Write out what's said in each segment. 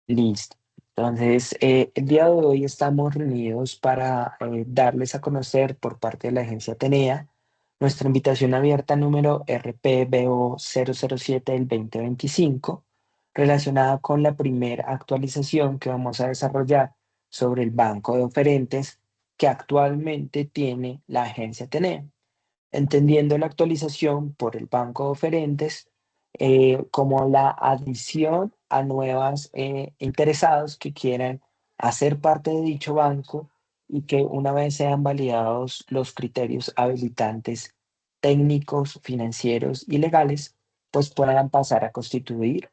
Listo. Entonces, el día de hoy estamos reunidos para darles a conocer por parte de la agencia Atenea nuestra invitación abierta número RPBO 007 del 2025, relacionada con la primera actualización que vamos a desarrollar sobre el banco de oferentes que actualmente tiene la agencia Atenea, entendiendo la actualización por el banco de oferentes como la adición a nuevas interesados que quieran hacer parte de dicho banco y que una vez sean validados los criterios habilitantes técnicos, financieros y legales, pues puedan pasar a constituir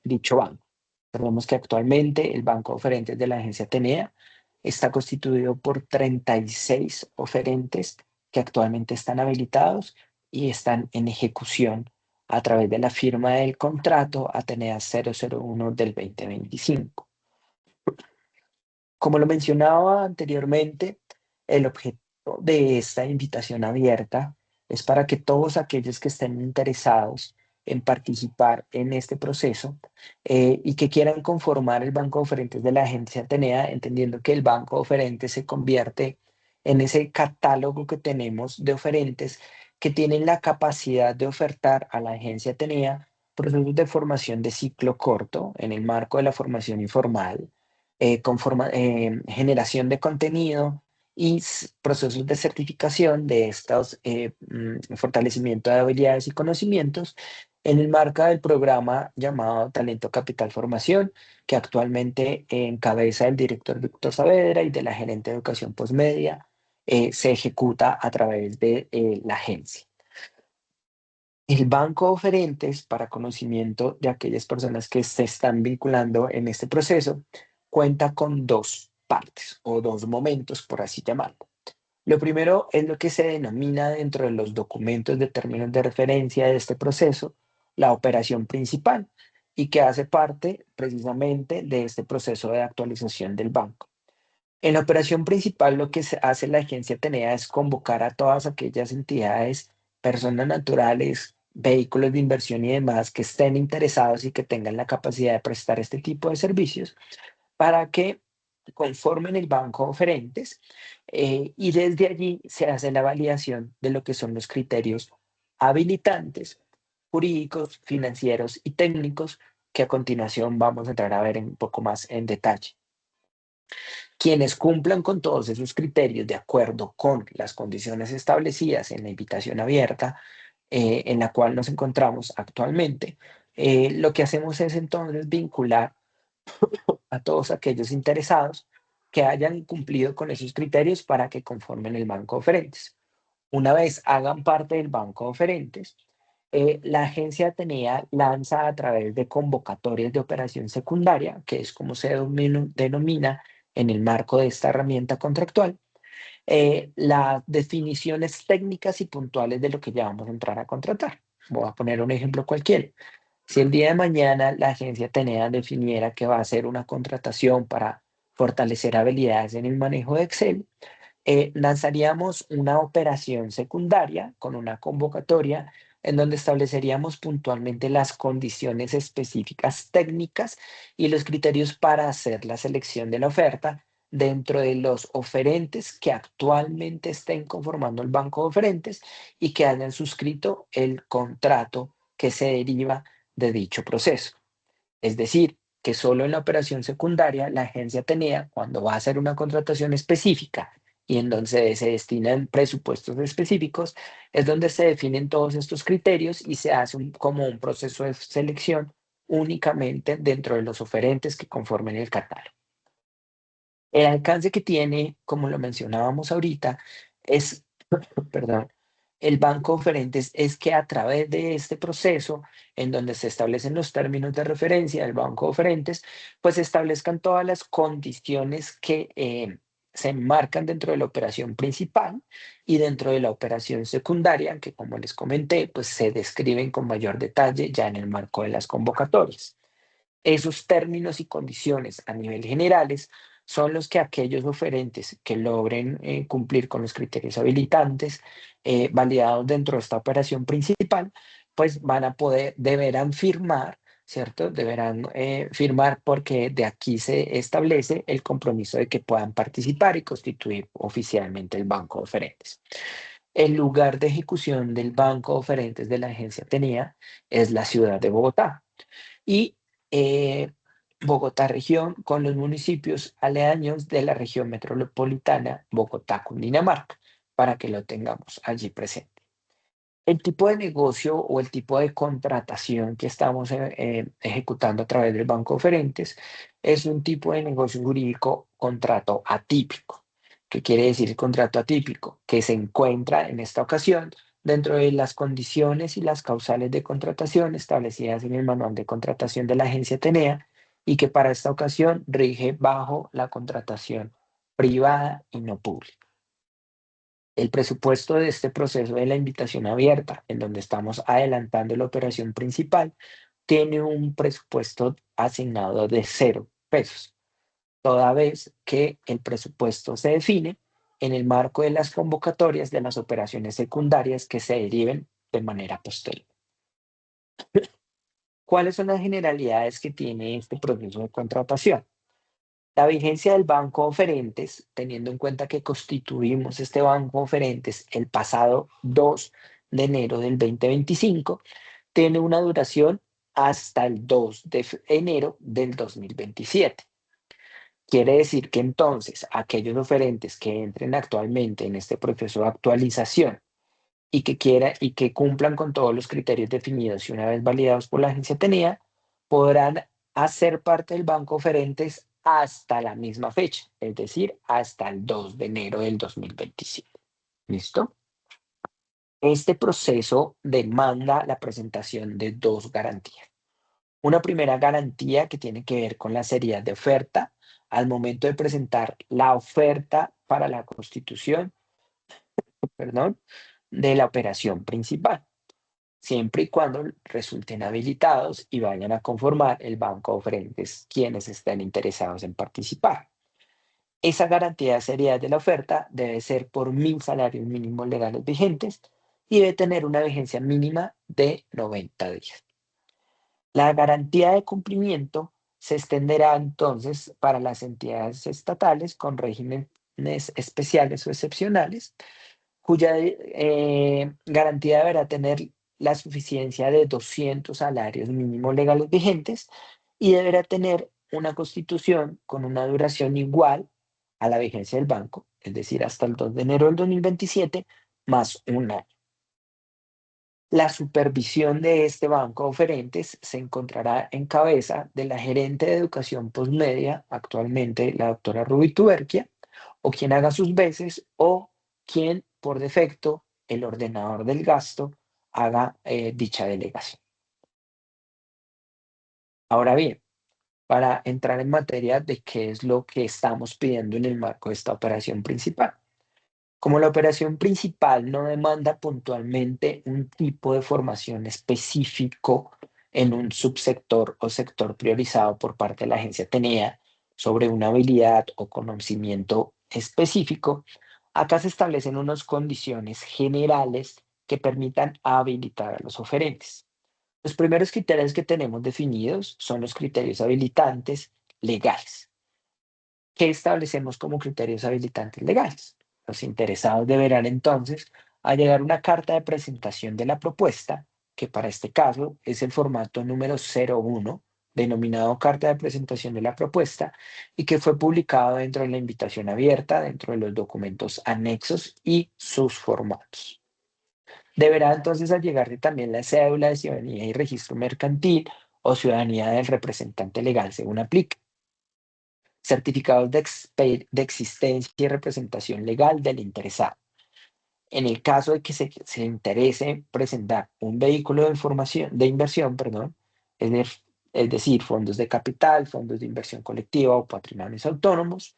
dicho banco. Sabemos que actualmente el banco de oferentes de la agencia Atenea está constituido por 36 oferentes que actualmente están habilitados y están en ejecución a través de la firma del contrato Atenea 001 del 2025. Como lo mencionaba anteriormente, el objeto de esta invitación abierta es para que todos aquellos que estén interesados en participar en este proceso y que quieran conformar el banco de oferentes de la agencia Atenea, entendiendo que el banco de oferentes se convierte en ese catálogo que tenemos de oferentes que tienen la capacidad de ofertar a la agencia Atenea procesos de formación de ciclo corto en el marco de la formación informal, generación de contenido y procesos de certificación de estos fortalecimiento de habilidades y conocimientos en el marco del programa llamado Talento Capital Formación, que actualmente encabeza el director Víctor Saavedra y de la gerente de educación postmedia, se ejecuta a través de la agencia. El banco de oferentes, para conocimiento de aquellas personas que se están vinculando en este proceso, cuenta con dos partes o dos momentos, por así llamarlo. Lo primero es lo que se denomina dentro de los documentos de términos de referencia de este proceso, la operación principal, y que hace parte precisamente de este proceso de actualización del banco. En la operación principal, lo que hace la agencia Atenea es convocar a todas aquellas entidades, personas naturales, vehículos de inversión y demás que estén interesados y que tengan la capacidad de prestar este tipo de servicios para que conformen el banco de oferentes y desde allí se hace la validación de lo que son los criterios habilitantes, jurídicos, financieros y técnicos que a continuación vamos a entrar a ver un poco más en detalle. Quienes cumplan con todos esos criterios de acuerdo con las condiciones establecidas en la invitación abierta en la cual nos encontramos actualmente, lo que hacemos es entonces vincular a todos aquellos interesados que hayan cumplido con esos criterios para que conformen el banco de oferentes. Una vez hagan parte del banco de oferentes, la agencia Atenea lanza a través de convocatorias de operación secundaria, que es como se denomina en el marco de esta herramienta contractual, las definiciones técnicas y puntuales de lo que ya vamos a entrar a contratar. Voy a poner un ejemplo cualquiera. Si el día de mañana la agencia Atenea definiera que va a hacer una contratación para fortalecer habilidades en el manejo de Excel, lanzaríamos una operación secundaria con una convocatoria en donde estableceríamos puntualmente las condiciones específicas técnicas y los criterios para hacer la selección de la oferta dentro de los oferentes que actualmente estén conformando el banco de oferentes y que hayan suscrito el contrato que se deriva de dicho proceso. Es decir, que solo en la operación secundaria la agencia Atenea, cuando va a hacer una contratación específica y en donde se destinan presupuestos específicos, es donde se definen todos estos criterios y se hace como un proceso de selección únicamente dentro de los oferentes que conformen el catálogo. El alcance que tiene, como lo mencionábamos ahorita, es, perdón, el banco oferentes es que a través de este proceso, en donde se establecen los términos de referencia del banco oferentes, pues se establezcan todas las condiciones que se enmarcan dentro de la operación principal y dentro de la operación secundaria, que como les comenté, pues se describen con mayor detalle ya en el marco de las convocatorias. Esos términos y condiciones a nivel generales son los que aquellos oferentes que logren cumplir con los criterios habilitantes validados dentro de esta operación principal, pues van a poder, deberán firmar ¿cierto? Deberán firmar porque de aquí se establece el compromiso de que puedan participar y constituir oficialmente el banco de oferentes. El lugar de ejecución del banco de oferentes de la agencia Tenea es la ciudad de Bogotá y eh, Bogotá región con los municipios aledaños de la región metropolitana Bogotá-Cundinamarca, para que lo tengamos allí presente. El tipo de negocio o el tipo de contratación que estamos ejecutando a través del banco de oferentes es un tipo de negocio jurídico contrato atípico. ¿Qué quiere decir contrato atípico? Que se encuentra en esta ocasión dentro de las condiciones y las causales de contratación establecidas en el manual de contratación de la agencia Tenea y que para esta ocasión rige bajo la contratación privada y no pública. El presupuesto de este proceso de la invitación abierta, en donde estamos adelantando la operación principal, tiene un presupuesto asignado de 0 pesos, toda vez que el presupuesto se define en el marco de las convocatorias de las operaciones secundarias que se deriven de manera posterior. ¿Cuáles son las generalidades que tiene este proceso de contratación? La vigencia del banco oferentes, teniendo en cuenta que constituimos este banco oferentes el pasado 2 de enero del 2025, tiene una duración hasta el 2 de enero del 2027. Quiere decir que entonces aquellos oferentes que entren actualmente en este proceso de actualización y que cumplan con todos los criterios definidos y una vez validados por la agencia tenía, podrán hacer parte del banco oferentes hasta la misma fecha, es decir, hasta el 2 de enero del 2025. ¿Listo? Este proceso demanda la presentación de dos garantías. Una primera garantía que tiene que ver con la seriedad de oferta al momento de presentar la oferta para la constitución, perdón, de la operación principal, siempre y cuando resulten habilitados y vayan a conformar el banco de oferentes quienes estén interesados en participar. Esa garantía de seriedad de la oferta debe ser por 1.000 salarios mínimos legales vigentes y debe tener una vigencia mínima de 90 días. La garantía de cumplimiento se extenderá entonces para las entidades estatales con regímenes especiales o excepcionales cuya garantía deberá tener la suficiencia de 200 salarios mínimos legales vigentes y deberá tener una constitución con una duración igual a la vigencia del banco, es decir, hasta el 2 de enero del 2027, más un año. La supervisión de este banco de oferentes se encontrará en cabeza de la gerente de educación postmedia, actualmente la doctora Ruby Tuberquia, o quien haga sus veces, o quien por defecto, el ordenador del gasto, haga dicha delegación. Ahora bien, para entrar en materia de qué es lo que estamos pidiendo en el marco de esta operación principal. Como la operación principal no demanda puntualmente un tipo de formación específico en un subsector o sector priorizado por parte de la agencia Tenea sobre una habilidad o conocimiento específico, acá se establecen unas condiciones generales que permitan habilitar a los oferentes. Los primeros criterios que tenemos definidos son los criterios habilitantes legales. ¿Qué establecemos como criterios habilitantes legales? Los interesados deberán entonces allegar una carta de presentación de la propuesta, que para este caso es el formato número 01, denominado carta de presentación de la propuesta, y que fue publicado dentro de la invitación abierta, dentro de los documentos anexos y sus formatos. Deberá entonces allegarse también la cédula de ciudadanía y registro mercantil o ciudadanía del representante legal según aplique, certificados de existencia y representación legal del interesado. En el caso de que se interese presentar un vehículo de, de inversión, perdón, es, es decir, fondos de capital, fondos de inversión colectiva o patrimonios autónomos,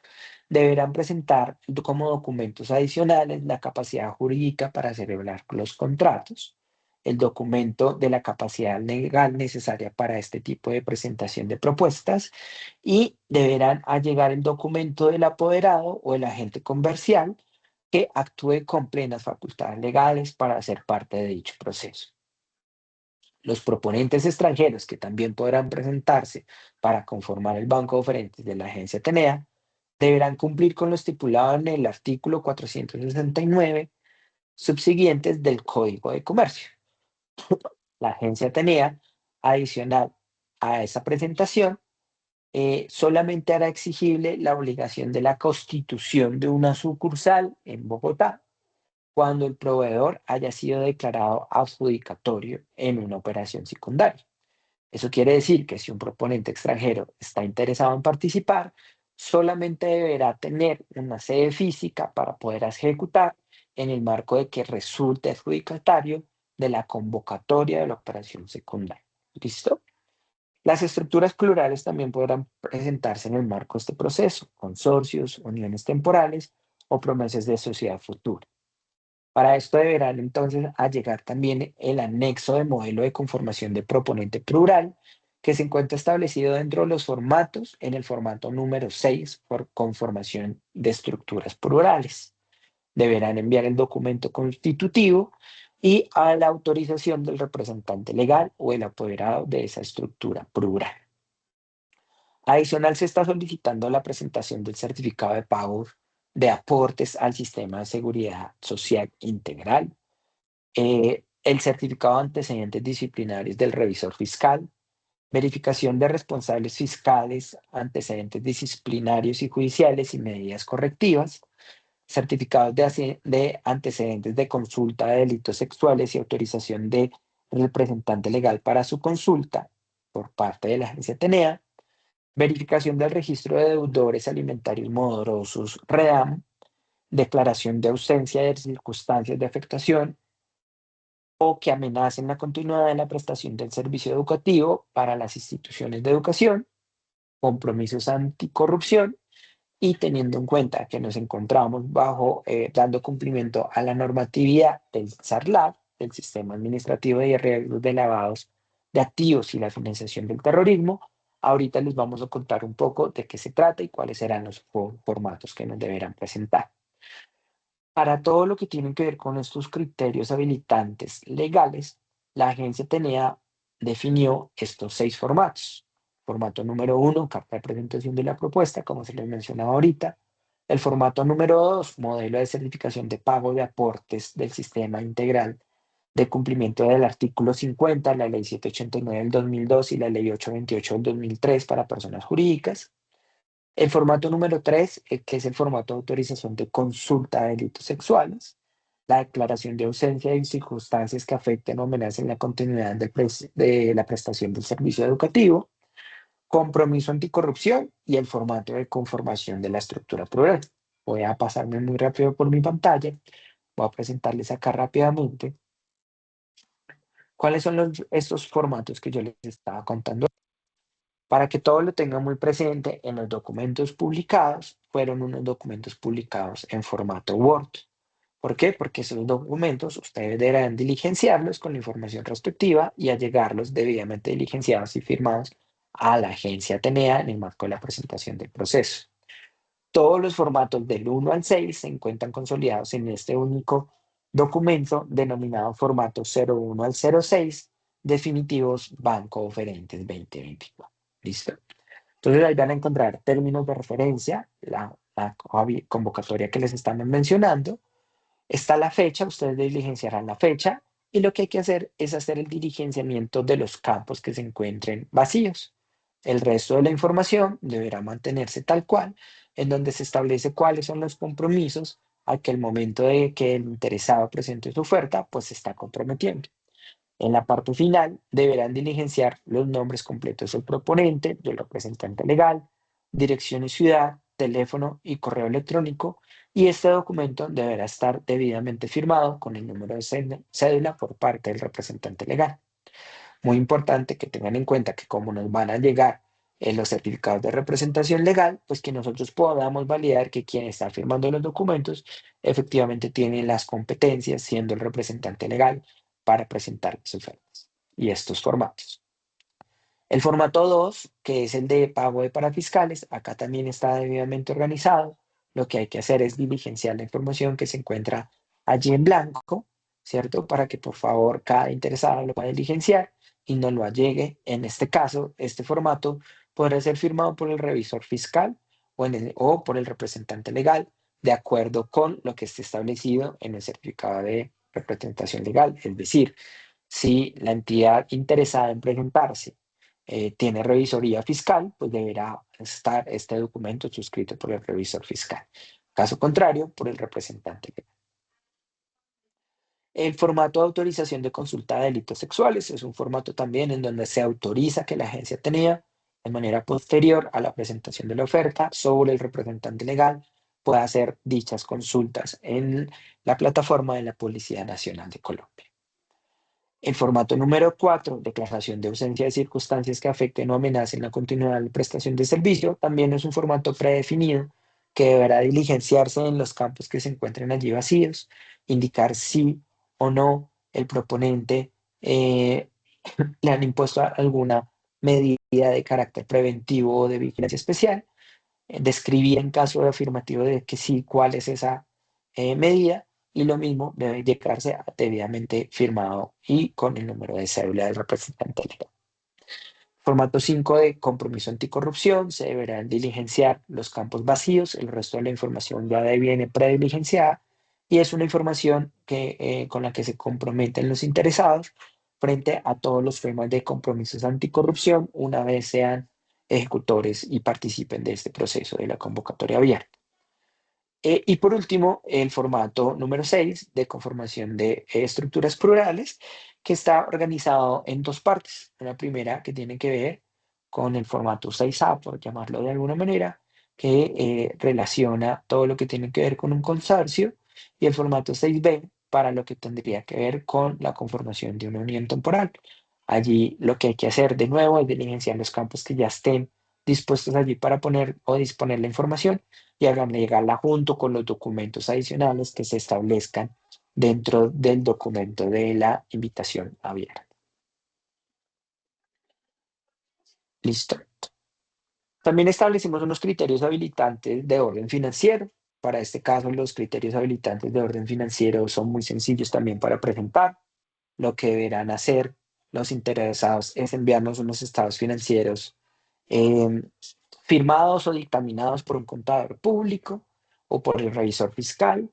deberán presentar como documentos adicionales la capacidad jurídica para celebrar los contratos, el documento de la capacidad legal necesaria para este tipo de presentación de propuestas y deberán allegar el documento del apoderado o el agente comercial que actúe con plenas facultades legales para ser parte de dicho proceso. Los proponentes extranjeros que también podrán presentarse para conformar el banco de oferentes de la agencia Atenea deberán cumplir con lo estipulado en el artículo 469 subsiguientes del Código de Comercio. La agencia Atenea, adicional a esa presentación, solamente hará exigible la obligación de la constitución de una sucursal en Bogotá cuando el proveedor haya sido declarado adjudicatorio en una operación secundaria. Eso quiere decir que si un proponente extranjero está interesado en participar, solamente deberá tener una sede física para poder ejecutar en el marco de que resulte adjudicatario de la convocatoria de la operación secundaria. ¿Listo? Las estructuras plurales también podrán presentarse en el marco de este proceso, consorcios, uniones temporales o promesas de sociedad futura. Para esto deberán entonces allegar también el anexo de modelo de conformación de proponente plural, que se encuentra establecido dentro de los formatos en el formato número 6 por conformación de estructuras plurales. Deberán enviar el documento constitutivo y a la autorización del representante legal o el apoderado de esa estructura plural. Adicional, se está solicitando la presentación del certificado de pago de aportes al sistema de seguridad social integral, el certificado de antecedentes disciplinarios del revisor fiscal, verificación de responsables fiscales, antecedentes disciplinarios y judiciales y medidas correctivas, certificados de antecedentes de consulta de delitos sexuales y autorización de representante legal para su consulta por parte de la agencia Atenea, verificación del registro de deudores alimentarios morosos REDAM, declaración de ausencia de circunstancias de afectación o que amenacen la continuidad de la prestación del servicio educativo para las instituciones de educación, compromisos anticorrupción y teniendo en cuenta que nos encontramos dando cumplimiento a la normatividad del SARLAC, del Sistema Administrativo de Riesgos de Lavados de Activos y la Financiación del Terrorismo. Ahorita les vamos a contar un poco de qué se trata y cuáles serán los formatos que nos deberán presentar. Para todo lo que tiene que ver con estos criterios habilitantes legales, la agencia Atenea definió estos 6 formatos. Formato número 1, carta de presentación de la propuesta, como se les mencionaba ahorita. El formato número 2, modelo de certificación de pago de aportes del sistema integral de cumplimiento del artículo 50, la ley 789 del 2002 y la ley 828 del 2003 para personas jurídicas. El formato número 3, que es el formato de autorización de consulta de delitos sexuales. La declaración de ausencia de circunstancias que afecten o amenacen la continuidad de la prestación del servicio educativo. Compromiso anticorrupción y el formato de conformación de la estructura plural. Voy a pasarme muy rápido por mi pantalla. Voy a presentarles acá rápidamente cuáles son estos formatos que yo les estaba contando. Para que todo lo tengan muy presente, en los documentos publicados fueron unos documentos publicados en formato Word. ¿Por qué? Porque esos documentos ustedes deberán diligenciarlos con la información respectiva y allegarlos debidamente diligenciados y firmados a la agencia Atenea en el marco de la presentación del proceso. Todos los formatos del 1 al 6 se encuentran consolidados en este único documento denominado formato 01 al 06, definitivos Banco Oferentes 2024. ¿Listo? Entonces ahí van a encontrar términos de referencia, la convocatoria que les estamos mencionando. Está la fecha, ustedes diligenciarán la fecha y lo que hay que hacer es hacer el diligenciamiento de los campos que se encuentren vacíos. El resto de la información deberá mantenerse tal cual, en donde se establece cuáles son los compromisos a que el momento de que el interesado presente su oferta, pues se está comprometiendo. En la parte final, deberán diligenciar los nombres completos del proponente, del representante legal, dirección y ciudad, teléfono y correo electrónico, y este documento deberá estar debidamente firmado con el número de cédula por parte del representante legal. Muy importante que tengan en cuenta que como nos van a llegar los certificados de representación legal, pues que nosotros podamos validar que quien está firmando los documentos efectivamente tiene las competencias, siendo el representante legal, para presentar las ofertas y estos formatos. El formato 2, que es el de pago de parafiscales, acá también está debidamente organizado. Lo que hay que hacer es diligenciar la información que se encuentra allí en blanco, ¿cierto? Para que por favor cada interesado lo pueda diligenciar y no lo allegue. En este caso, este formato podrá ser firmado por el revisor fiscal o por el representante legal, de acuerdo con lo que esté establecido en el certificado de representación legal. Es decir, si la entidad interesada en presentarse tiene revisoría fiscal, pues deberá estar este documento suscrito por el revisor fiscal. Caso contrario, por el representante legal. El formato de autorización de consulta de delitos sexuales es un formato también en donde se autoriza que la agencia tenía, de manera posterior a la presentación de la oferta sobre el representante legal, pueda hacer dichas consultas en la plataforma de la Policía Nacional de Colombia. El formato número 4, declaración de ausencia de circunstancias que afecten o amenacen la continuidad de la prestación de servicio, también es un formato predefinido que deberá diligenciarse en los campos que se encuentren allí vacíos, indicar si o no el proponente le han impuesto alguna medida de carácter preventivo o de vigilancia especial, describir en caso de afirmativo de que sí, cuál es esa medida, y lo mismo debe indicarse debidamente firmado y con el número de cédula del representante legal. Formato 5 de compromiso anticorrupción, se deberán diligenciar los campos vacíos, el resto de la información ya viene prediligenciada y es una información con la que se comprometen los interesados frente a todos los temas de compromisos anticorrupción una vez sean ejecutores y participen de este proceso de la convocatoria abierta. Y por último, el formato número 6 de conformación de estructuras plurales, que está organizado en dos partes. Una primera que tiene que ver con el formato 6A, por llamarlo de alguna manera, que relaciona todo lo que tiene que ver con un consorcio, y el formato 6B para lo que tendría que ver con la conformación de una unión temporal. Allí lo que hay que hacer de nuevo es diligenciar los campos que ya estén dispuestos allí para poner o disponer la información y agregarla junto con los documentos adicionales que se establezcan dentro del documento de la invitación abierta. Listo. También establecimos unos criterios habilitantes de orden financiero. Para este caso, los criterios habilitantes de orden financiero son muy sencillos también para presentar. Lo que deberán hacer los interesados es enviarnos unos estados financieros eh, firmados o dictaminados por un contador público o por el revisor fiscal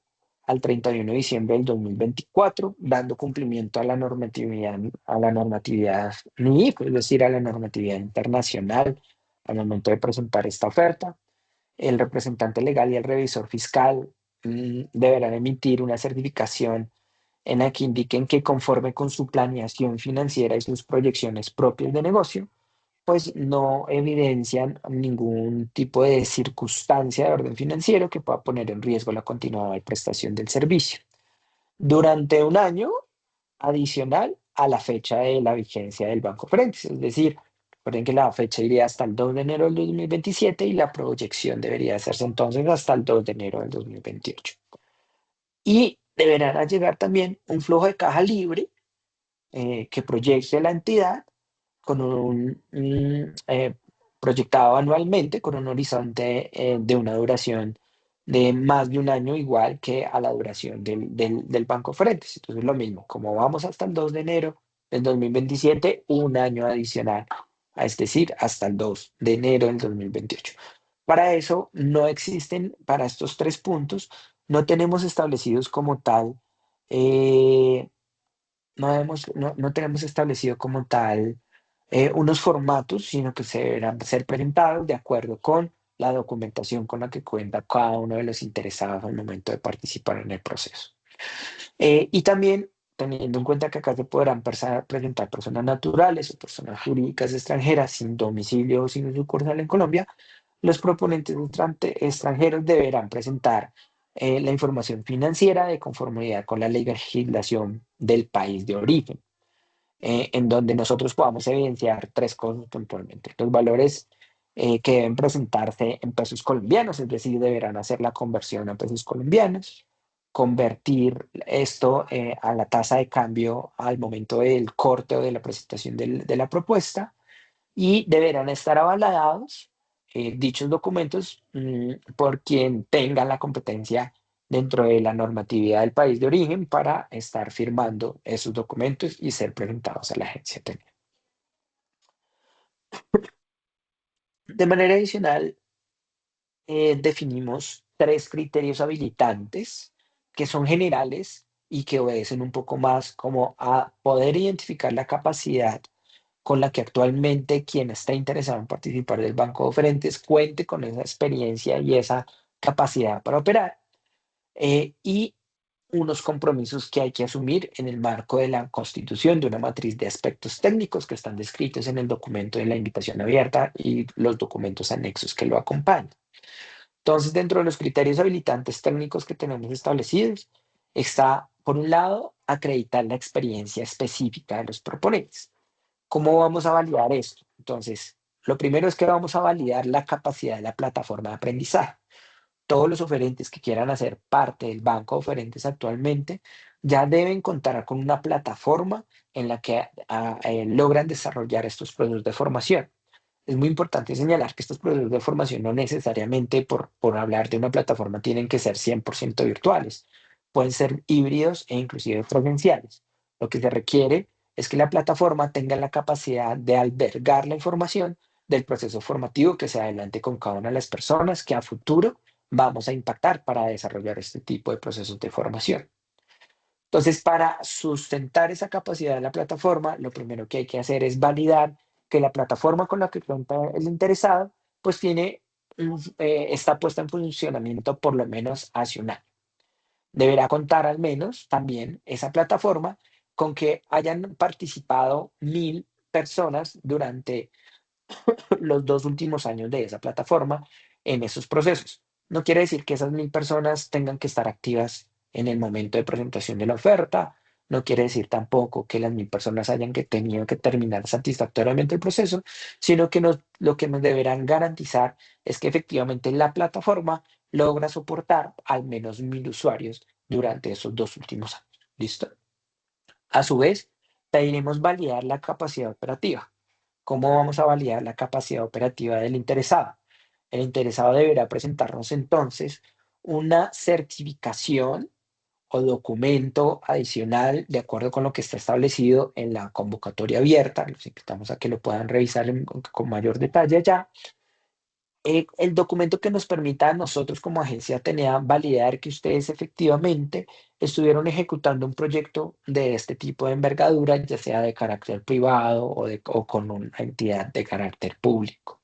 al 31 de diciembre del 2024, dando cumplimiento a la normatividad NIF, es decir, a la normatividad internacional al momento de presentar esta oferta. El representante legal y el revisor fiscal deberán emitir una certificación en la que indiquen que conforme con su planeación financiera y sus proyecciones propias de negocio, pues no evidencian ningún tipo de circunstancia de orden financiero que pueda poner en riesgo la continuidad de prestación del servicio. Durante un año adicional a la fecha de la vigencia del Banco Frentes, es decir, recuerden que la fecha iría hasta el 2 de enero del 2027 y la proyección debería hacerse entonces hasta el 2 de enero del 2028. Y deberán llegar también un flujo de caja libre que proyecte la entidad con proyectado anualmente con un horizonte de una duración de más de un año, igual que a la duración del Banco Frentes. Entonces, lo mismo, como vamos hasta el 2 de enero del 2027, un año adicional, es decir, hasta el 2 de enero del 2028. Para eso, no existen, para estos tres puntos, no tenemos establecidos como tal no tenemos establecido como tal unos formatos, sino que se deberán ser presentados de acuerdo con la documentación con la que cuenta cada uno de los interesados al momento de participar en el proceso. Y también teniendo en cuenta que acá se podrán presentar personas naturales o personas jurídicas extranjeras sin domicilio o sin sucursal en Colombia, los proponentes extranjeros deberán presentar la información financiera de conformidad con la legislación del país de origen, en donde nosotros podamos evidenciar tres cosas puntualmente. Los valores que deben presentarse en pesos colombianos, es decir, deberán hacer la conversión a pesos colombianos, convertir esto a la tasa de cambio al momento del corte o de la presentación de la propuesta y deberán estar avalados dichos documentos por quien tenga la competencia dentro de la normatividad del país de origen para estar firmando esos documentos y ser presentados a la agencia TENER. De manera adicional, definimos tres criterios habilitantes que son generales y que obedecen un poco más como a poder identificar la capacidad con la que actualmente quien está interesado en participar del banco de oferentes cuente con esa experiencia y esa capacidad para operar, y unos compromisos que hay que asumir en el marco de la constitución de una matriz de aspectos técnicos que están descritos en el documento de la invitación abierta y los documentos anexos que lo acompañan. Entonces, dentro de los criterios habilitantes técnicos que tenemos establecidos, está, por un lado, acreditar la experiencia específica de los proponentes. ¿Cómo vamos a validar esto? Entonces, lo primero es que vamos a validar la capacidad de la plataforma de aprendizaje. Todos los oferentes que quieran hacer parte del banco de oferentes actualmente ya deben contar con una plataforma en la que logran desarrollar estos procesos de formación. Es muy importante señalar que estos procesos de formación no necesariamente por hablar de una plataforma tienen que ser 100% virtuales. Pueden ser híbridos e inclusive presenciales. Lo que se requiere es que la plataforma tenga la capacidad de albergar la información del proceso formativo que se adelante con cada una de las personas que a futuro vamos a impactar para desarrollar este tipo de procesos de formación. Entonces, para sustentar esa capacidad de la plataforma, lo primero que hay que hacer es validar que la plataforma con la que cuenta el interesado, pues está puesta en funcionamiento por lo menos hace un año. Deberá contar al menos también esa plataforma con que hayan participado 1.000 personas durante los 2 últimos años de esa plataforma en esos procesos. No quiere decir que esas 1.000 personas tengan que estar activas en el momento de presentación de la oferta. No quiere decir tampoco que las 1.000 personas hayan tenido que terminar satisfactoriamente el proceso, sino que lo que nos deberán garantizar es que efectivamente la plataforma logra soportar al menos 1.000 usuarios durante esos 2 últimos años. ¿Listo? A su vez, pediremos validar la capacidad operativa. ¿Cómo vamos a validar la capacidad operativa del interesado? El interesado deberá presentarnos entonces una certificación o documento adicional de acuerdo con lo que está establecido en la convocatoria abierta. Los invitamos a que lo puedan revisar con mayor detalle allá. El documento que nos permita a nosotros como agencia TENEA validar que ustedes efectivamente estuvieron ejecutando un proyecto de este tipo de envergadura, ya sea de carácter privado o con una entidad de carácter público,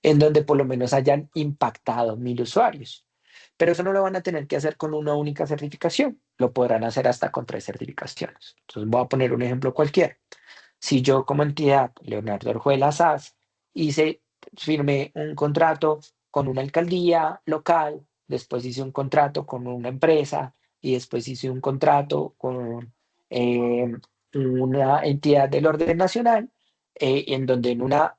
en donde por lo menos hayan impactado 1.000 usuarios. Pero eso no lo van a tener que hacer con una única certificación, lo podrán hacer hasta con 3 certificaciones. Entonces voy a poner un ejemplo cualquiera. Si yo como entidad, Leonardo Orjuela SAS, firmé un contrato con una alcaldía local, después hice un contrato con una empresa y después hice un contrato con eh, una entidad del orden nacional, en donde en una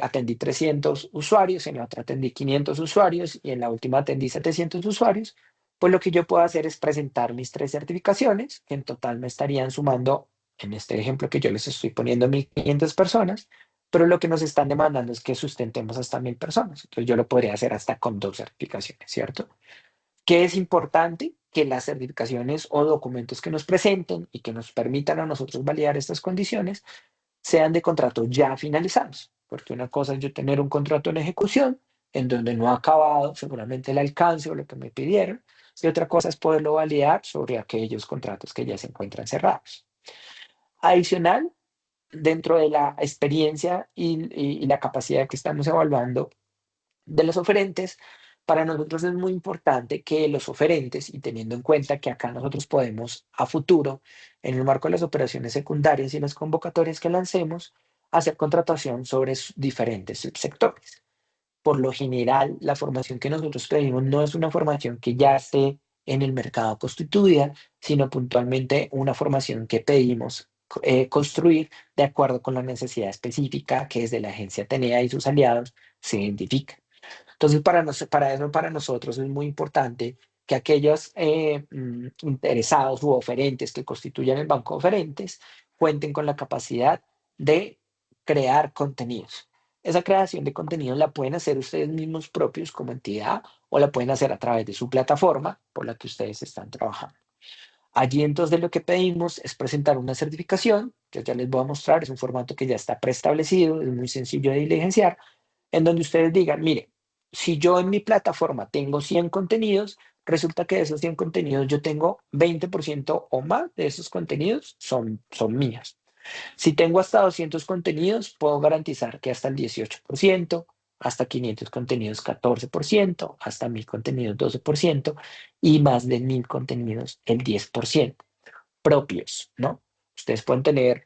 atendí 300 usuarios, en la otra atendí 500 usuarios y en la última atendí 700 usuarios, pues lo que yo puedo hacer es presentar mis 3 certificaciones, que en total me estarían sumando, en este ejemplo que yo les estoy poniendo, 1.500 personas, pero lo que nos están demandando es que sustentemos hasta 1.000 personas. Entonces yo lo podría hacer hasta con 2 certificaciones, ¿cierto? ¿Qué es importante? Que las certificaciones o documentos que nos presenten y que nos permitan a nosotros validar estas condiciones sean de contratos ya finalizados, porque una cosa es yo tener un contrato en ejecución en donde no ha acabado seguramente el alcance o lo que me pidieron, y otra cosa es poderlo validar sobre aquellos contratos que ya se encuentran cerrados. Adicional, dentro de la experiencia y la capacidad que estamos evaluando de los oferentes, para nosotros es muy importante que los oferentes, y teniendo en cuenta que acá nosotros podemos a futuro, en el marco de las operaciones secundarias y las convocatorias que lancemos, hacer contratación sobre diferentes subsectores. Por lo general, la formación que nosotros pedimos no es una formación que ya esté en el mercado constituida, sino puntualmente una formación que pedimos construir de acuerdo con la necesidad específica que desde la agencia TENEA y sus aliados se identifica. Entonces, para eso, para nosotros es muy importante que aquellos interesados u oferentes que constituyan el banco de oferentes cuenten con la capacidad de crear contenidos. Esa creación de contenidos la pueden hacer ustedes mismos propios como entidad o la pueden hacer a través de su plataforma por la que ustedes están trabajando. Allí entonces lo que pedimos es presentar una certificación, que ya les voy a mostrar, es un formato que ya está preestablecido, es muy sencillo de diligenciar, en donde ustedes digan, mire, si yo en mi plataforma tengo 100 contenidos, resulta que de esos 100 contenidos yo tengo 20% o más de esos contenidos son míos. Si tengo hasta 200 contenidos, puedo garantizar que hasta el 18%, hasta 500 contenidos 14%, hasta 1000 contenidos 12% y más de 1000 contenidos el 10% propios, ¿no? Ustedes pueden tener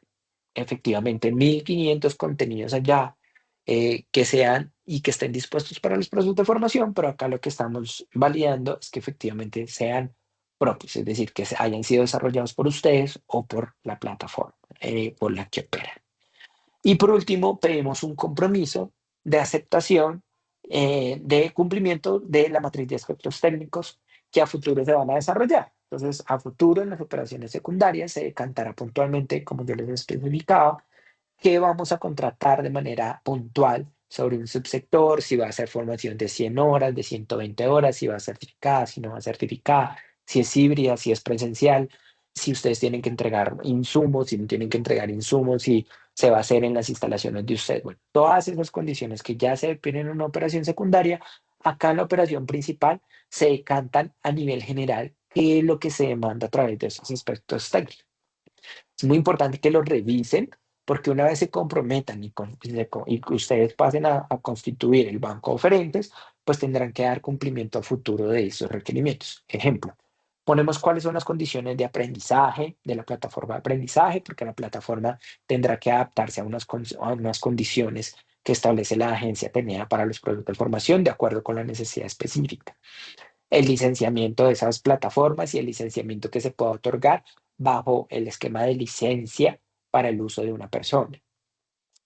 efectivamente 1500 contenidos allá que sean y que estén dispuestos para los procesos de formación, pero acá lo que estamos validando es que efectivamente sean propios, es decir, que hayan sido desarrollados por ustedes o por la plataforma por la que operan. Y por último, pedimos un compromiso de aceptación de cumplimiento de la matriz de aspectos técnicos que a futuro se van a desarrollar. Entonces, a futuro en las operaciones secundarias se decantará puntualmente, como yo les especificaba, que vamos a contratar de manera puntual sobre un subsector, si va a ser formación de 100 horas, de 120 horas, si va a ser certificada, si no va a ser certificada, si es híbrida, si es presencial, si ustedes tienen que entregar insumos, si no tienen que entregar insumos, si se va a hacer en las instalaciones de ustedes. Bueno, todas esas condiciones que ya se definen en una operación secundaria, acá en la operación principal se decantan a nivel general qué es lo que se demanda a través de esos aspectos técnicos. Es muy importante que lo revisen porque una vez se comprometan y que ustedes pasen a constituir el banco de oferentes, pues tendrán que dar cumplimiento a futuro de esos requerimientos. Ejemplo, ponemos cuáles son las condiciones de aprendizaje de la plataforma de aprendizaje, porque la plataforma tendrá que adaptarse a unas condiciones que establece la agencia tenida para los productos de formación de acuerdo con la necesidad específica, el licenciamiento de esas plataformas y el licenciamiento que se pueda otorgar bajo el esquema de licencia para el uso de una persona.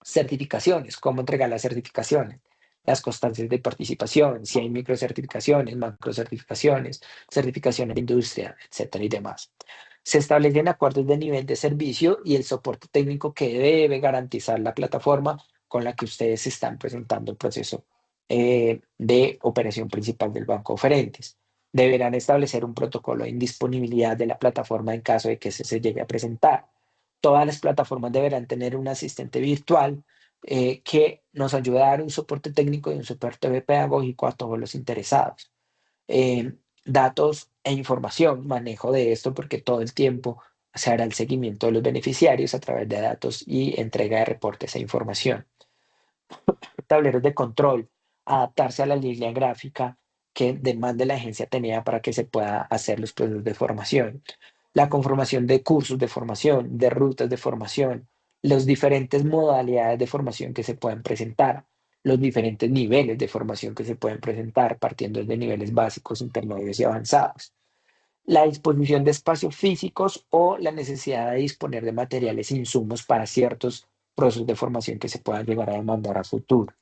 Certificaciones, cómo entregar las certificaciones, las constancias de participación, si hay microcertificaciones, macrocertificaciones, certificaciones de industria, etcétera y demás. Se establecen acuerdos de nivel de servicio y el soporte técnico que debe garantizar la plataforma con la que ustedes están presentando el proceso de operación principal del banco oferentes. Deberán establecer un protocolo de indisponibilidad de la plataforma en caso de que se llegue a presentar. Todas las plataformas deberán tener un asistente virtual que nos ayude a dar un soporte técnico y un soporte pedagógico a todos los interesados. Eh, Datos e información, manejo de esto porque todo el tiempo se hará el seguimiento de los beneficiarios a través de datos y entrega de reportes e información. Tableros de control, adaptarse a la línea gráfica que demande la agencia tenía para que se pueda hacer los procesos de formación, la conformación de cursos de formación, de rutas de formación, las diferentes modalidades de formación que se pueden presentar, los diferentes niveles de formación que se pueden presentar, partiendo de niveles básicos, intermedios y avanzados, la disposición de espacios físicos o la necesidad de disponer de materiales e insumos para ciertos procesos de formación que se puedan llegar a demandar a futuro,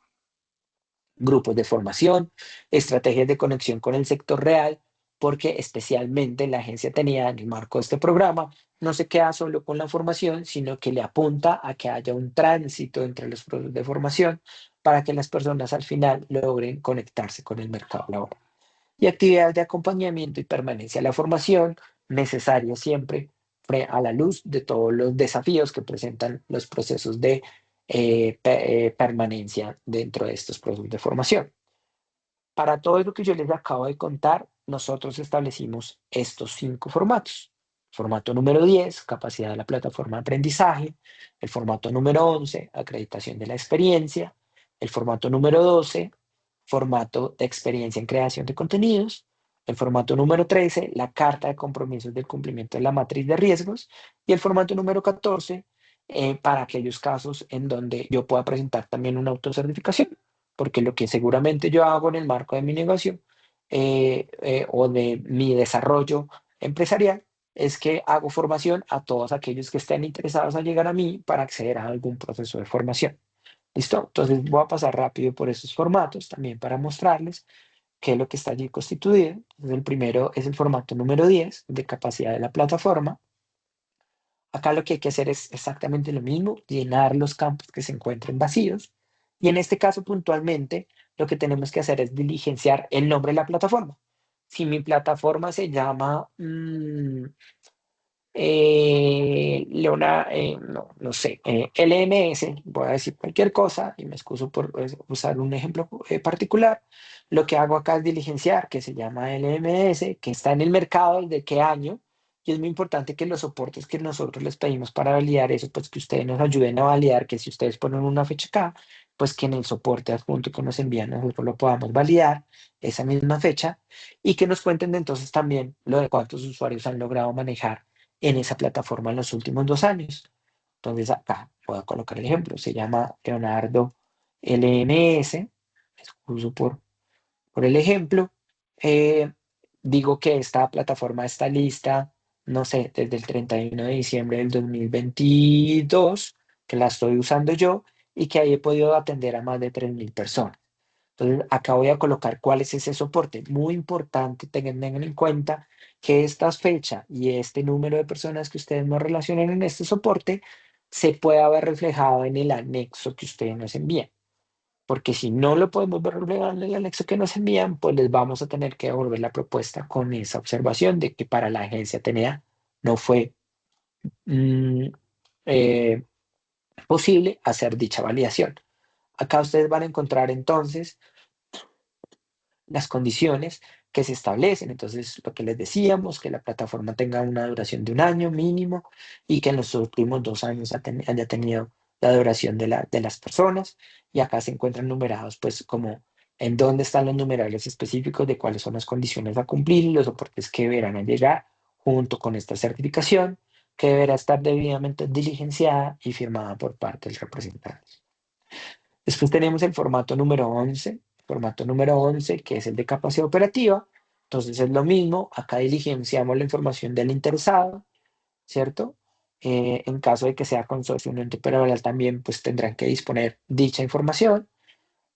grupos de formación, estrategias de conexión con el sector real, porque especialmente la agencia tenía en el marco de este programa, no se queda solo con la formación, sino que le apunta a que haya un tránsito entre los procesos de formación para que las personas al final logren conectarse con el mercado laboral. Y actividades de acompañamiento y permanencia a la formación, necesaria siempre a la luz de todos los desafíos que presentan los procesos de permanencia dentro de estos procesos de formación. Para todo lo que yo les acabo de contar, nosotros establecimos estos 5 formatos. Formato número 10, capacidad de la plataforma de aprendizaje. El formato número 11, acreditación de la experiencia. El formato número 12, formato de experiencia en creación de contenidos. El formato número 13, la carta de compromisos del cumplimiento de la matriz de riesgos. Y el formato número 14, para aquellos casos en donde yo pueda presentar también una autocertificación, porque lo que seguramente yo hago en el marco de mi negocio o de mi desarrollo empresarial es que hago formación a todos aquellos que estén interesados en llegar a mí para acceder a algún proceso de formación. ¿Listo? Entonces voy a pasar rápido por esos formatos también para mostrarles qué es lo que está allí constituido. Entonces, el primero es el formato número 10 de capacidad de la plataforma. Acá lo que hay que hacer es exactamente lo mismo, llenar los campos que se encuentren vacíos. Y en este caso puntualmente, lo que tenemos que hacer es diligenciar el nombre de la plataforma. Si mi plataforma se llama no sé, LMS, voy a decir cualquier cosa y me excuso por usar un ejemplo particular. Lo que hago acá es diligenciar, que se llama LMS, que está en el mercado desde qué año. Y es muy importante que los soportes que nosotros les pedimos para validar eso, pues que ustedes nos ayuden a validar, que si ustedes ponen una fecha acá, pues que en el soporte adjunto que nos envían nosotros lo podamos validar esa misma fecha y que nos cuenten de entonces también lo de cuántos usuarios han logrado manejar en esa plataforma en los últimos 2 años. Entonces acá voy a colocar el ejemplo, se llama Leonardo LMS, excuso por el ejemplo. Eh, Digo que esta plataforma está lista, no sé, desde el 31 de diciembre del 2022, que la estoy usando yo y que ahí he podido atender a más de 3.000 personas. Entonces, acá voy a colocar cuál es ese soporte. Muy importante, tengan en cuenta que esta fecha y este número de personas que ustedes nos relacionen en este soporte se pueda ver reflejado en el anexo que ustedes nos envían. Porque si no lo podemos ver reflejado en el anexo que nos envían, pues les vamos a tener que devolver la propuesta con esa observación de que para la agencia TNA no fue mm, eh, posible hacer dicha validación. Acá ustedes van a encontrar entonces las condiciones que se establecen. Entonces, lo que les decíamos, que la plataforma tenga una duración de 1 año mínimo y que en los últimos 2 años haya tenido la duración de las personas. Y acá se encuentran numerados, pues, como en dónde están los numerales específicos de cuáles son las condiciones a cumplir y los soportes que deberán a llegar junto con esta certificación, que deberá estar debidamente diligenciada y firmada por parte del representante. Después tenemos el formato número 11 que es el de capacidad operativa. Entonces es lo mismo, acá diligenciamos la información del interesado, ¿cierto? En caso de que sea consorcio unión temporal también, pues tendrán que disponer dicha información.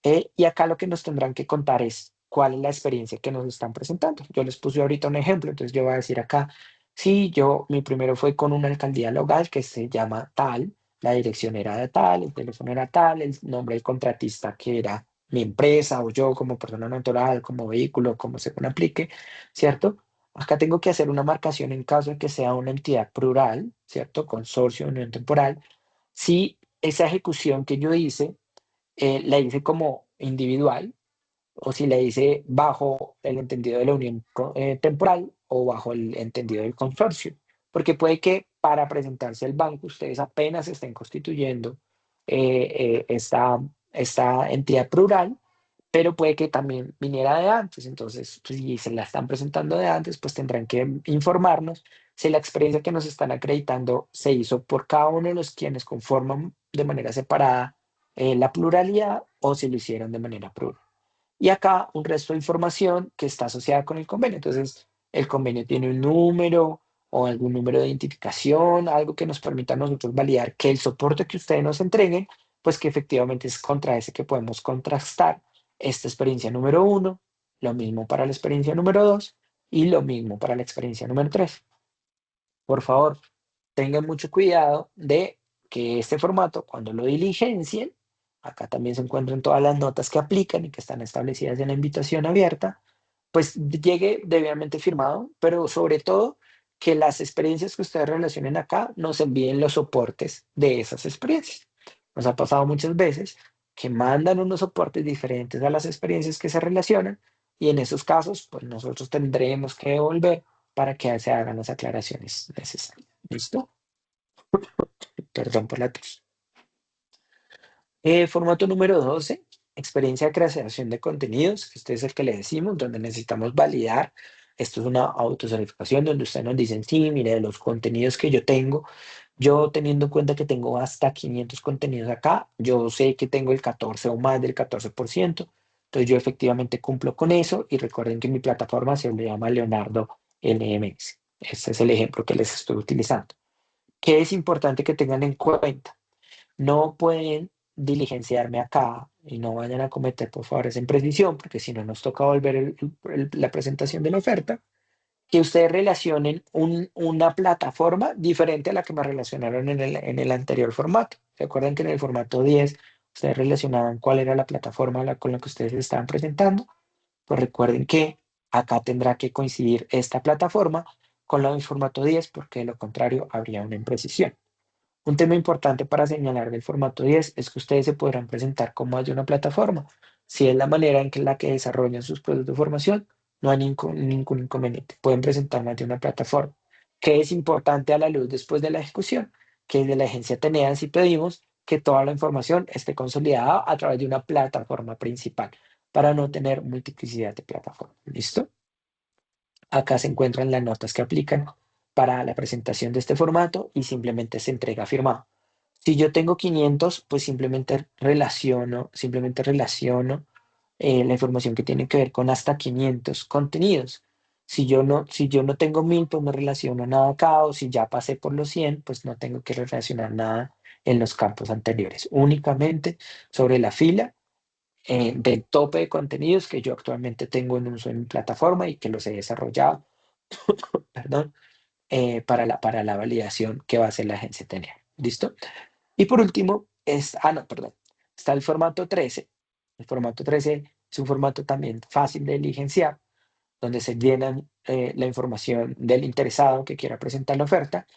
Y acá lo que nos tendrán que contar es cuál es la experiencia que nos están presentando. Yo les puse ahorita un ejemplo, entonces yo voy a decir acá, sí, mi primero fue con una alcaldía local que se llama tal, la dirección era de tal, el teléfono era tal, el nombre del contratista que era mi empresa o yo como persona natural, como vehículo, como según aplique, ¿cierto? Acá tengo que hacer una marcación en caso de que sea una entidad plural, ¿cierto? Consorcio, unión temporal. Si esa ejecución que yo hice la hice como individual o si la hice bajo el entendido de la unión temporal o bajo el entendido del consorcio. Porque puede que para presentarse al banco ustedes apenas estén constituyendo esta entidad plural, pero puede que también viniera de antes. Entonces, pues, si se la están presentando de antes, pues tendrán que informarnos si la experiencia que nos están acreditando se hizo por cada uno de los quienes conforman de manera separada la pluralidad o si lo hicieron de manera plural. Y acá un resto de información que está asociada con el convenio. Entonces, el convenio tiene un número o algún número de identificación, algo que nos permita a nosotros validar que el soporte que ustedes nos entreguen, pues que efectivamente es contra ese que podemos contrastar esta experiencia número 1, lo mismo para la experiencia número 2 y lo mismo para la experiencia número 3. Por favor, tengan mucho cuidado de que este formato, cuando lo diligencien, acá también se encuentran todas las notas que aplican y que están establecidas en la invitación abierta, pues llegue debidamente firmado, pero sobre todo que las experiencias que ustedes relacionen acá nos envíen los soportes de esas experiencias. Nos ha pasado muchas veces que mandan unos soportes diferentes a las experiencias que se relacionan y en esos casos, pues nosotros tendremos que devolver para que se hagan las aclaraciones necesarias. ¿Listo? Perdón por la tos. Formato número 12, experiencia de creación de contenidos. Este es el que le decimos, donde necesitamos validar. Esto es una autocertificación donde ustedes nos dicen, sí, mire, los contenidos que yo tengo, yo teniendo en cuenta que tengo hasta 500 contenidos acá, yo sé que tengo el 14 o más del 14%. Entonces yo efectivamente cumplo con eso y recuerden que mi plataforma se le llama Leonardo LMS. Este es el ejemplo que les estoy utilizando. ¿Qué es importante que tengan en cuenta? No pueden diligenciarme acá y no vayan a cometer, por favor, esa imprecisión, porque si no nos toca volver la presentación de la oferta, que ustedes relacionen una plataforma diferente a la que me relacionaron en el anterior formato. ¿Se acuerdan que en el formato 10 ustedes relacionaban cuál era la plataforma con la que ustedes se estaban presentando? Pues recuerden que acá tendrá que coincidir esta plataforma con la formato 10 porque de lo contrario habría una imprecisión. Un tema importante para señalar del formato 10 es que ustedes se podrán presentar como más de una plataforma. Si es la manera en que la que desarrollan sus procesos de formación, no hay ningún inconveniente. Pueden presentar más de una plataforma. ¿Qué es importante a la luz después de la ejecución? Que desde la agencia Tenea si pedimos que toda la información esté consolidada a través de una plataforma principal para no tener multiplicidad de plataformas. ¿Listo? Acá se encuentran las notas que aplican para la presentación de este formato y simplemente se entrega firmado. Si yo tengo 500, pues simplemente relaciono la información que tiene que ver con hasta 500 contenidos. Si yo no tengo 1000, pues no relaciono nada acá, o si ya pasé por los 100, pues no tengo que relacionar nada en los campos anteriores. Únicamente sobre la fila del tope de contenidos que yo actualmente tengo en uso en mi plataforma y que los he desarrollado, perdón, para la validación que va a hacer la agencia tener. ¿Listo? Y por último, no, perdón, está el formato 13. El formato 13 es un formato también fácil de diligenciar, donde se llenan la información del interesado que quiera presentar la oferta.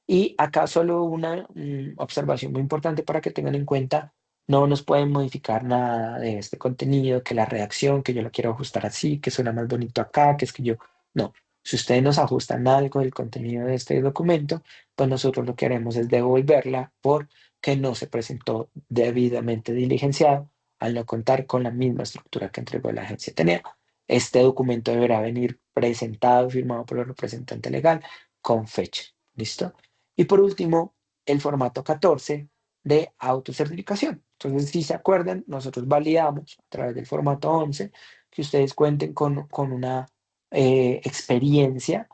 Y acá solo una observación muy importante para que tengan en cuenta, no nos pueden modificar nada de este contenido, que la redacción, que yo lo quiero ajustar así, que suena más bonito acá, que es que yo, no. Si ustedes nos ajustan algo del contenido de este documento, pues nosotros lo que haremos es devolverla porque no se presentó debidamente diligenciado al no contar con la misma estructura que entregó la agencia Tenea. Este documento deberá venir presentado, firmado por el representante legal con fecha. ¿Listo? Y por último, el formato 14 de autocertificación. Entonces, si se acuerdan, nosotros validamos a través del formato 11 que ustedes cuenten con una experiencia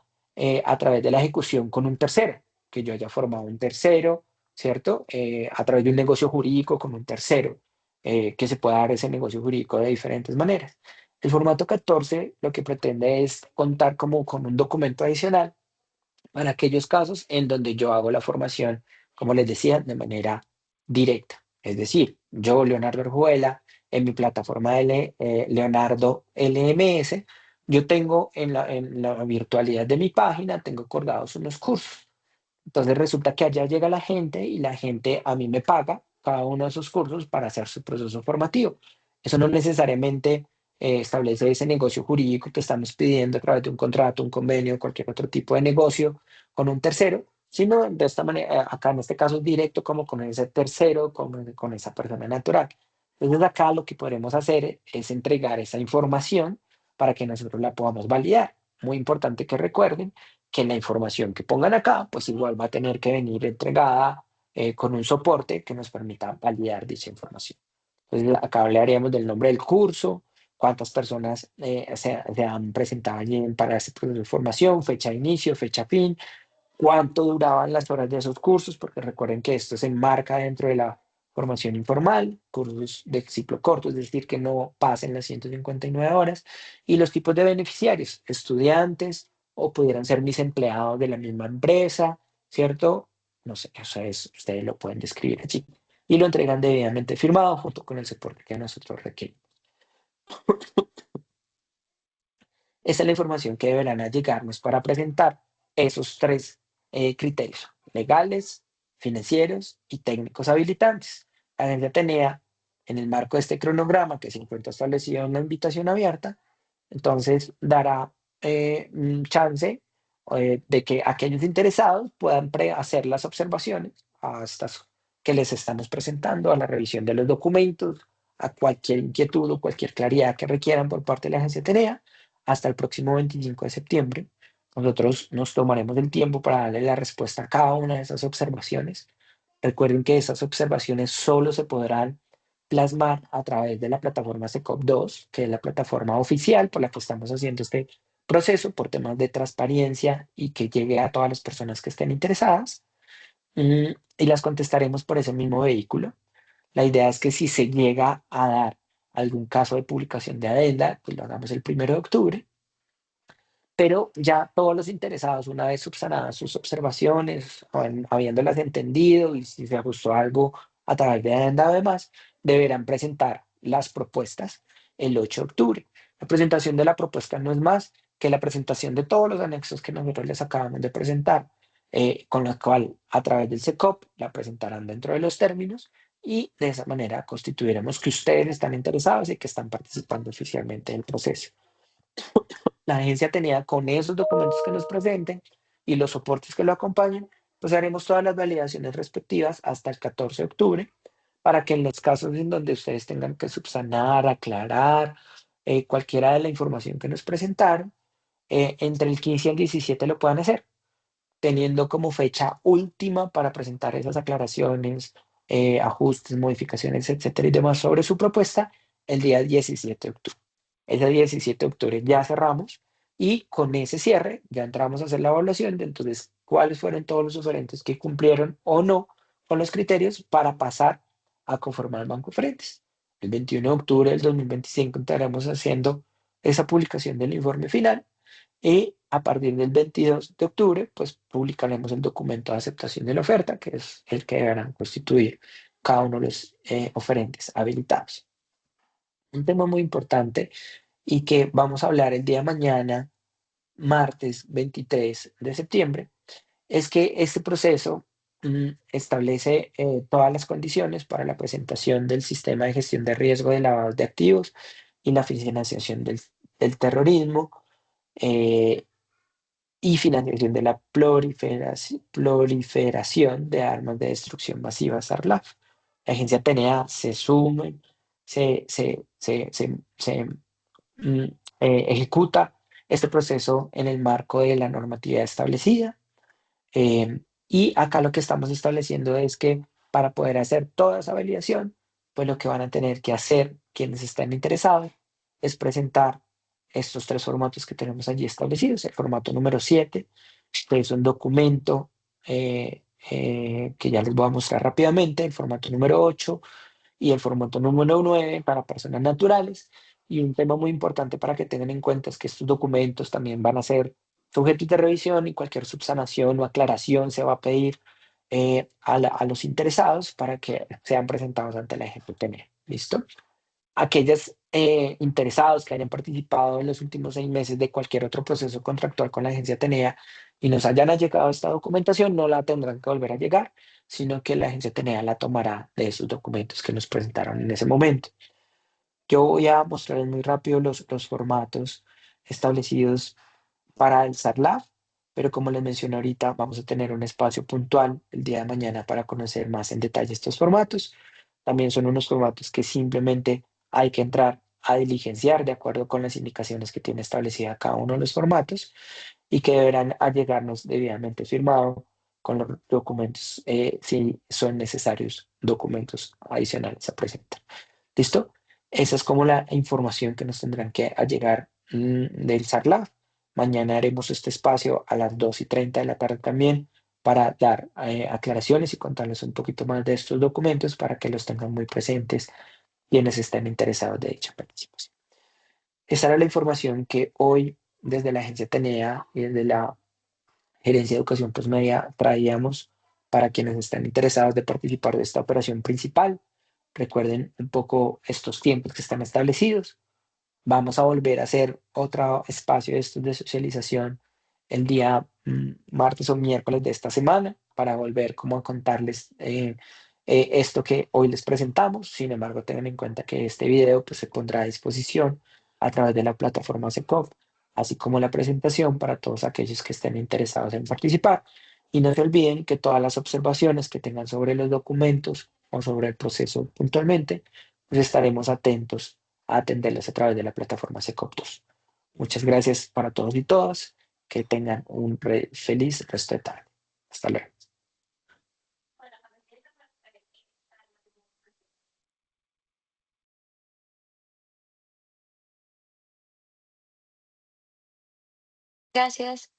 a través de la ejecución con un tercero, que yo haya formado un tercero, ¿cierto? A través de un negocio jurídico con un tercero, que se pueda dar ese negocio jurídico de diferentes maneras. El formato 14 lo que pretende es contar como con un documento adicional para aquellos casos en donde yo hago la formación, como les decía, de manera directa. Es decir, yo, Leonardo Orjuela, en mi plataforma Leonardo LMS, yo tengo en la virtualidad de mi página, tengo colgados unos cursos. Entonces resulta que allá llega la gente y la gente a mí me paga cada uno de esos cursos para hacer su proceso formativo. Eso no necesariamente establece ese negocio jurídico que estamos pidiendo a través de un contrato, un convenio, cualquier otro tipo de negocio con un tercero, sino de esta manera, acá en este caso es directo como con ese tercero, con esa persona natural. Entonces acá lo que podremos hacer es entregar esa información para que nosotros la podamos validar. Muy importante que recuerden que la información que pongan acá, pues igual va a tener que venir entregada con un soporte que nos permita validar dicha información. Entonces, acá hablaríamos del nombre del curso, cuántas personas se han presentado allí para ese proceso de formación, fecha de inicio, fecha fin, cuánto duraban las horas de esos cursos, porque recuerden que esto se enmarca dentro de la formación informal, cursos de ciclo corto, es decir, que no pasen las 159 horas, y los tipos de beneficiarios, estudiantes o pudieran ser mis empleados de la misma empresa, ¿cierto? No sé, eso es, ustedes lo pueden describir allí. Y lo entregan debidamente firmado junto con el soporte que nosotros requerimos. Esa es la información que deberán llegarnos para presentar esos tres criterios, legales, financieros y técnicos habilitantes. La agencia tenía, en el marco de este cronograma que se encuentra establecido en la invitación abierta, entonces dará un chance de que aquellos interesados puedan hacer las observaciones a estas que les estamos presentando, a la revisión de los documentos, a cualquier inquietud o cualquier claridad que requieran por parte de la agencia TENEA hasta el próximo 25 de septiembre. Nosotros nos tomaremos el tiempo para darle la respuesta a cada una de esas observaciones. Recuerden que esas observaciones solo se podrán plasmar a través de la plataforma SECOP2, que es la plataforma oficial por la que estamos haciendo este proceso por temas de transparencia y que llegue a todas las personas que estén interesadas. Y las contestaremos por ese mismo vehículo. La idea es que si se llega a dar algún caso de publicación de adenda, pues lo hagamos el 1 de octubre, pero ya todos los interesados, una vez subsanadas sus observaciones, habiéndolas entendido y si se ajustó algo a través de adenda además, deberán presentar las propuestas el 8 de octubre. La presentación de la propuesta no es más que la presentación de todos los anexos que nosotros les acabamos de presentar, con la cual a través del SECOP la presentarán dentro de los términos y de esa manera constituiremos que ustedes están interesados y que están participando oficialmente del proceso. La agencia tenía con esos documentos que nos presenten y los soportes que lo acompañan, pues haremos todas las validaciones respectivas hasta el 14 de octubre para que en los casos en donde ustedes tengan que subsanar, aclarar cualquiera de la información que nos presentaron, entre el 15 y el 17 lo puedan hacer, teniendo como fecha última para presentar esas aclaraciones, ajustes, modificaciones, etcétera y demás sobre su propuesta el día 17 de octubre. Ese 17 de octubre ya cerramos y con ese cierre ya entramos a hacer la evaluación de entonces cuáles fueron todos los oferentes que cumplieron o no con los criterios para pasar a conformar el banco de frentes. El 21 de octubre del 2025 estaremos haciendo esa publicación del informe final y a partir del 22 de octubre, pues publicaremos el documento de aceptación de la oferta, que es el que deberán constituir cada uno de los oferentes habilitados. Un tema muy importante y que vamos a hablar el día de mañana, martes 23 de septiembre, es que este proceso establece todas las condiciones para la presentación del sistema de gestión de riesgo de lavados de activos y la financiación del terrorismo. eh, y financiación de la proliferación de armas de destrucción masiva SARLAF. La agencia TNA se sume, se mm, ejecuta este proceso en el marco de la normatividad establecida. Y acá lo que estamos estableciendo es que para poder hacer toda esa validación, pues lo que van a tener que hacer quienes estén interesados es presentar estos tres formatos que tenemos allí establecidos. El formato número 7, que es un documento que ya les voy a mostrar rápidamente. El formato número 8 y el formato número 9 para personas naturales. Y un tema muy importante para que tengan en cuenta es que estos documentos también van a ser sujetos de revisión y cualquier subsanación o aclaración se va a pedir a los interesados para que sean presentados ante la EGPTN. ¿Listo? Aquellos interesados que hayan participado en los últimos 6 meses de cualquier otro proceso contractual con la agencia Tenea y nos hayan llegado esta documentación, no la tendrán que volver a llegar, sino que la agencia Tenea la tomará de esos documentos que nos presentaron en ese momento. Yo voy a mostrarles muy rápido los formatos establecidos para el SARLAF, pero como les mencioné ahorita, vamos a tener un espacio puntual el día de mañana para conocer más en detalle estos formatos. También son unos formatos que simplemente hay que entrar a diligenciar de acuerdo con las indicaciones que tiene establecida cada uno de los formatos y que deberán allegarnos debidamente firmado con los documentos, si son necesarios documentos adicionales a presentar. ¿Listo? Esa es como la información que nos tendrán que allegar del SARLAF. Mañana haremos este espacio a las 2:30 de la tarde también para dar aclaraciones y contarles un poquito más de estos documentos para que los tengan muy presentes quienes estén interesados de dicha participación. Esa era la información que hoy desde la agencia TENEA y desde la Gerencia de Educación Postmedia traíamos para quienes están interesados de participar de esta operación principal. Recuerden un poco estos tiempos que están establecidos. Vamos a volver a hacer otro espacio de estos de socialización el día martes o miércoles de esta semana para volver como a contarles esto que hoy les presentamos. Sin embargo, tengan en cuenta que este video pues, se pondrá a disposición a través de la plataforma SECOF, así como la presentación para todos aquellos que estén interesados en participar. Y no se olviden que todas las observaciones que tengan sobre los documentos o sobre el proceso puntualmente, pues estaremos atentos a atenderlas a través de la plataforma Secoptos. Muchas gracias para todos y todas. Que tengan un feliz resto de tarde. Hasta luego. Gracias.